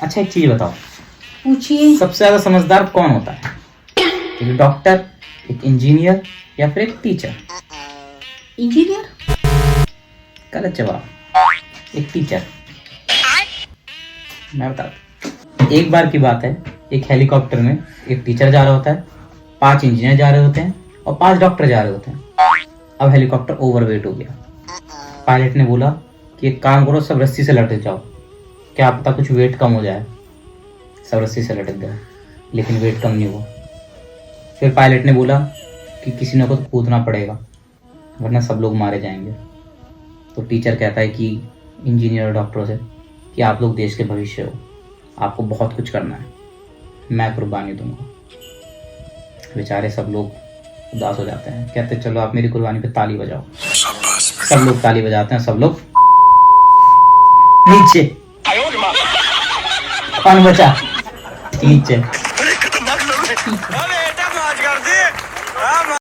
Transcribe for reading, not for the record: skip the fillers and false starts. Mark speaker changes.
Speaker 1: अच्छा एक चीज बताओ,
Speaker 2: पूछिए।
Speaker 1: सबसे ज्यादा समझदार कौन होता है? एक डॉक्टर, एक इंजीनियर या फिर एक टीचर?
Speaker 2: इंजीनियर।
Speaker 1: गलत जवाब, एक टीचर। मैं बता, एक बार की बात है, एक हेलीकॉप्टर में एक टीचर जा रहा होता है, 5 इंजीनियर जा रहे होते हैं और 5 डॉक्टर जा रहे होते हैं। अब हेलीकॉप्टर ओवरवेट हो गया। पायलट ने बोला कि एक काम करो, सब रस्सी से लटक जाओ, क्या पता कुछ वेट कम हो जाए। सब रस्सी से लटक गए, लेकिन वेट कम नहीं हुआ। फिर पायलट ने बोला कि किसी ने को तो कूदना पड़ेगा, वरना सब लोग मारे जाएंगे। तो टीचर कहता है कि इंजीनियर और डॉक्टरों से कि आप लोग देश के भविष्य हो, आपको बहुत कुछ करना है, मैं कुर्बानी दूंगा। बेचारे सब लोग उदास हो जाते हैं, कहते चलो आप मेरी कुर्बानी पे ताली बजाओ। सब लोग ताली बजाते हैं, सब लोग नीचे। कौन बचा? नीचे।